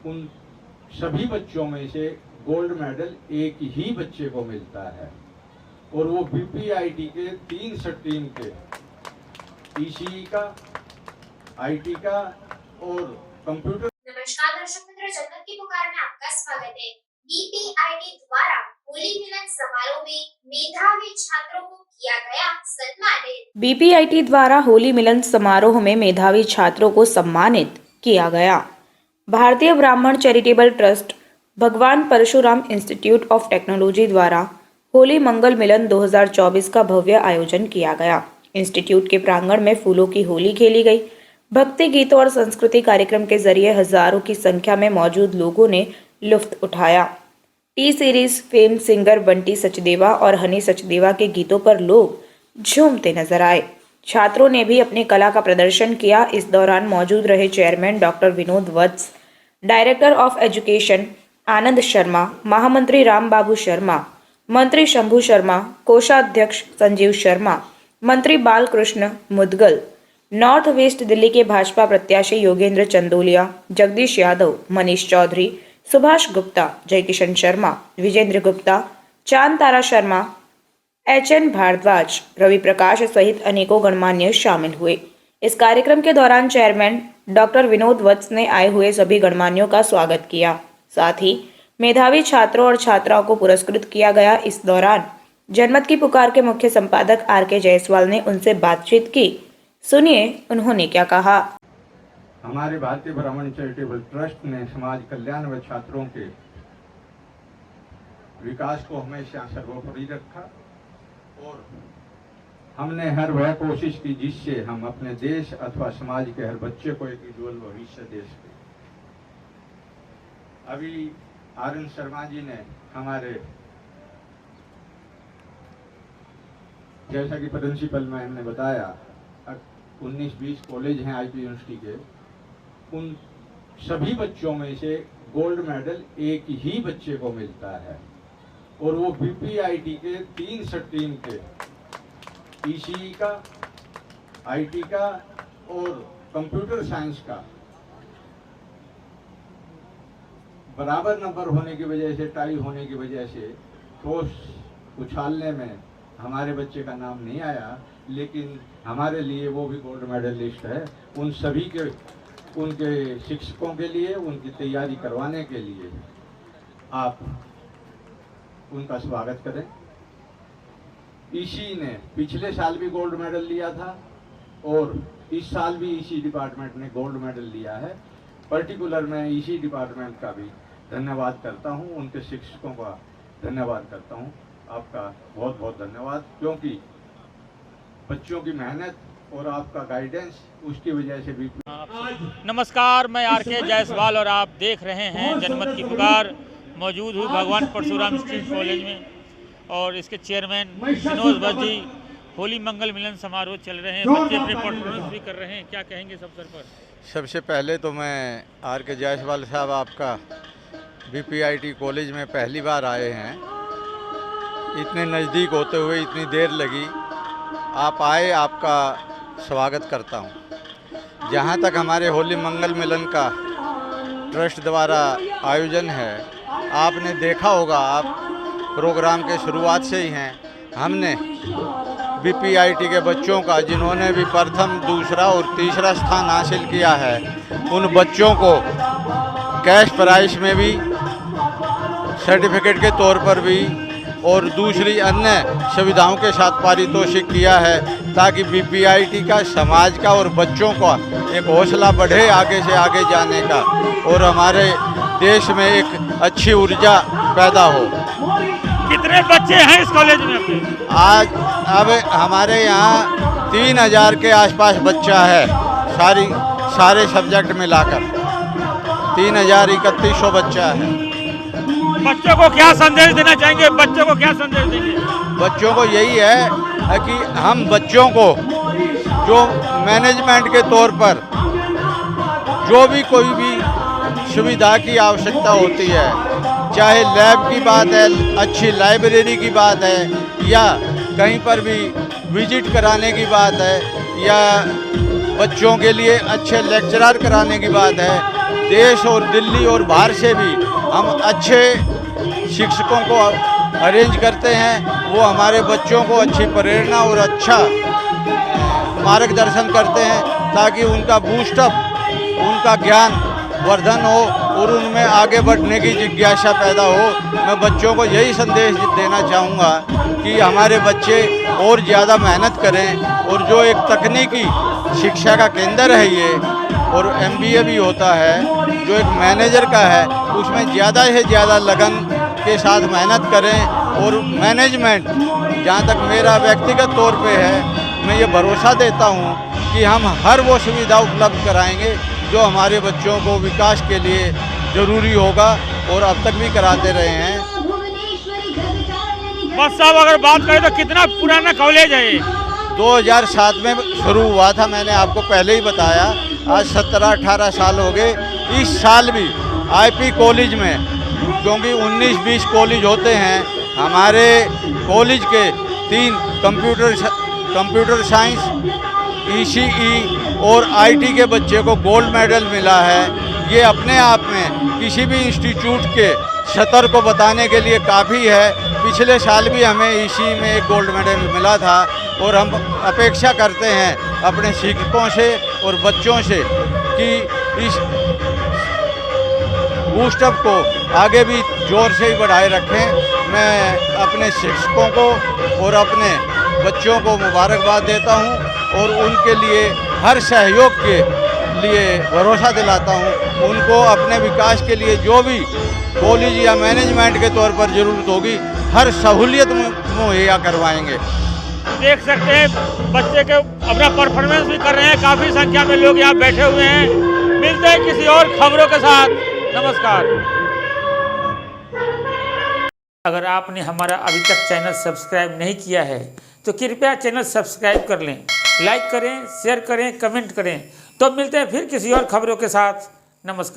उन सभी बच्चों में से गोल्ड मेडल एक ही बच्चे को मिलता है और वो बीपीआईटी के 3 स्ट्रीम के ईसीई का, आईटी का और कंप्यूटर। नमस्कार दर्शक मित्रों, जन्नत की पुकार में आपका स्वागत है। बीपीआईटी द्वारा होली मिलन समारोह में मेधावी छात्रों को किया गया सम्मानित। बीपीआईटी द्वारा होली मिलन समारोह में मेधावी छात्रों को सम्मानित किया गया। भारतीय ब्राह्मण चैरिटेबल ट्रस्ट, भगवान परशुराम इंस्टीट्यूट ऑफ टेक्नोलॉजी द्वारा होली मंगल मिलन 2024 का भव्य आयोजन किया गया। इंस्टीट्यूट के प्रांगण में फूलों की होली खेली गई। भक्ति गीतों और संस्कृति कार्यक्रम के जरिए हजारों की संख्या में मौजूद लोगों ने लुत्फ उठाया। T series fame singer Bunty Sachdeva और हनी सचदेवा के गीतों पर लोग झूमते नजर आए। छात्रों ने भी अपनी कला का प्रदर्शन किया। इस दौरान मौजूद रहे chairman doctor Vinod Vats, director of education Anand Sharma, महामंत्री राम बाबू शर्मा, मंत्री शंभू शर्मा, कोषाध्यक्ष संजीव शर्मा, मंत्री बालकृष्ण मुदगल, नॉर्थ वेस्ट दिल्ली के भाजपा प्रत्याशी योगेंद्र चंदोलिया, जगदीश यादव, मनीष चौधरी, सुभाष गुप्ता, जयकिशन शर्मा, विजेंद्र गुप्ता, चांद तारा शर्मा, एचएन भारद्वाज, रवि प्रकाश सहित अनेकों गणमान्य शामिल हुए। इस कार्यक्रम के दौरान चेयरमैन डॉक्टर विनोद वत्स ने आए हुए सभी गणमान्यों का स्वागत किया। साथ ही मेधावी छात्रों और छात्राओं को पुरस्कृत किया गया। इस दौरान जनमत की पुकार के मुख्य संपादक आर.के. जायसवाल ने उनसे बातचीत की। सुनिए उन्होंने क्या कहा। हमारे भारतीय ब्राह्मण चैरिटेबल ट्रस्ट ने समाज कल्याण व छात्रों के विकास को हमेशा सर्वोपरि रखा और हमने हर वह कोशिश की जिससे हम अपने देश अथवा समाज के हर बच्चे को एक उज्ज्वल भविष्य दे सके। अभी आर.एन. शर्मा जी ने हमारे, जैसा कि प्रिंसिपल मैम ने बताया, 19-20 कॉलेज हैं आईपी यूनिवर्सिटी के, उन सभी बच्चों में से गोल्ड मेडल एक ही बच्चे को मिलता है और वो बीपीआईटी के 3 स्ट्रीम के ईसीई का, आईटी का और कंप्यूटर साइंस का बराबर नंबर होने की वजह से, टाई होने की वजह से ठोस उछालने में हमारे बच्चे का नाम नहीं आया, लेकिन हमारे लिए वो भी गोल्ड मेडलिस्ट है। उन सभी के, उनके शिक्षकों के लिए, उनकी तैयारी करवाने के लिए आप उनका स्वागत करें। ईसी ने पिछले साल भी गोल्ड मेडल लिया था और इस साल भी ईसी डिपार्टमेंट ने गोल्ड मेडल लिया है। पर्टिकुलर मैं ईसी डिपार्टमेंट का भी धन्यवाद करता हूं, उनके शिक्षकों का धन्यवाद करता हूं। आपका बहुत बहुत धन्यवाद, क्योंकि बच्चों की मेहनत और आपका गाइडेंस, उसकी वजह से भी। नमस्कार, मैं आर.के. जायसवाल और आप देख रहे हैं जनमत की पुकार। मौजूद हूँ भगवान परशुराम इंस्टीट्यूट कॉलेज में और इसके चेयरमैन विनोद वत्स जी। होली मंगल मिलन समारोह चल रहे हैं, बच्चे अपने परफॉर्मेंस भी कर रहे हैं। क्या कहेंगे इस अवसर पर? सबसे पहले तो मैं आर.के. जायसवाल साहब, आपका बीपीआईटी कॉलेज में पहली बार आए हैं। इतने नज़दीक होते हुए इतनी देर लगी, आप आए, आपका स्वागत करता हूं। जहां तक हमारे होली मंगल मिलन का ट्रस्ट द्वारा आयोजन है, आपने देखा होगा, आप प्रोग्राम के शुरुआत से ही हैं। हमने बीपीआईटी के बच्चों का, जिन्होंने भी प्रथम, दूसरा और तीसरा स्थान हासिल किया है, उन बच्चों को कैश प्राइज में भी, सर्टिफिकेट के तौर पर भी और दूसरी अन्य सुविधाओं के साथ पारितोषिक किया है, ताकि बीपीआईटी का, समाज का और बच्चों का एक हौसला बढ़े आगे से आगे जाने का और हमारे देश में एक अच्छी ऊर्जा पैदा हो। कितने बच्चे हैं इस कॉलेज में? आज अब हमारे यहाँ 3000 के आसपास बच्चा है, सारे सब्जेक्ट मिलाकर 3031 बच्चा है। बच्चों को क्या संदेश देना चाहेंगे? बच्चों को क्या संदेश देंगे? बच्चों को यही है कि हम बच्चों को जो मैनेजमेंट के तौर पर जो भी कोई भी सुविधा की आवश्यकता होती है, चाहे लैब की बात है, अच्छी लाइब्रेरी की बात है, या कहीं पर भी विजिट कराने की बात है, या बच्चों के लिए अच्छे लेक्चरर कराने की बात है, देश और दिल्ली और बाहर से भी हम अच्छे शिक्षकों को अरेंज करते हैं। वो हमारे बच्चों को अच्छी प्रेरणा और अच्छा मार्गदर्शन करते हैं ताकि उनका बूस्टअप, उनका ज्ञान वर्धन हो और उनमें आगे बढ़ने की जिज्ञासा पैदा हो। मैं बच्चों को यही संदेश देना चाहूँगा कि हमारे बच्चे और ज़्यादा मेहनत करें और जो एक तकनीकी शिक्षा का केंद्र है ये, और MBA भी होता है जो एक मैनेजर का है, उसमें ज़्यादा से ज़्यादा लगन के साथ मेहनत करें। और मैनेजमेंट, जहाँ तक मेरा व्यक्तिगत तौर पे है, मैं ये भरोसा देता हूँ कि हम हर वो सुविधा उपलब्ध कराएंगे जो हमारे बच्चों को विकास के लिए ज़रूरी होगा और अब तक भी कराते रहे हैं। बस साहब, अगर बात करें तो कितना पुराना कॉलेज है ये? 2007 में शुरू हुआ था, मैंने आपको पहले ही बताया। आज 17-18 साल हो गए। इस साल भी IP कॉलेज में, क्योंकि 19-20 कॉलेज होते हैं, हमारे कॉलेज के 3 कंप्यूटर साइंस, ECE और IT के बच्चे को गोल्ड मेडल मिला है। ये अपने आप में किसी भी इंस्टीट्यूट के स्तर को बताने के लिए काफ़ी है। पिछले साल भी हमें ECE में एक गोल्ड मेडल मिला था और हम अपेक्षा करते हैं अपने शिक्षकों से और बच्चों से कि इस बूस्टअप को आगे भी जोर से ही बढ़ाए रखें। मैं अपने शिक्षकों को और अपने बच्चों को मुबारकबाद देता हूं और उनके लिए हर सहयोग के लिए भरोसा दिलाता हूं। उनको अपने विकास के लिए जो भी कॉलेज या मैनेजमेंट के तौर पर ज़रूरत होगी, हर सहूलियत मुहैया करवाएंगे। देख सकते हैं बच्चे के अपना परफॉर्मेंस भी कर रहे हैं। काफ़ी संख्या में लोग यहाँ बैठे हुए हैं। मिलते हैं किसी और खबरों के साथ। नमस्कार। अगर आपने हमारा अभी तक चैनल सब्सक्राइब नहीं किया है तो कृपया चैनल सब्सक्राइब कर लें, लाइक करें, शेयर करें, कमेंट करें। तो मिलते हैं फिर किसी और खबरों के साथ। नमस्कार।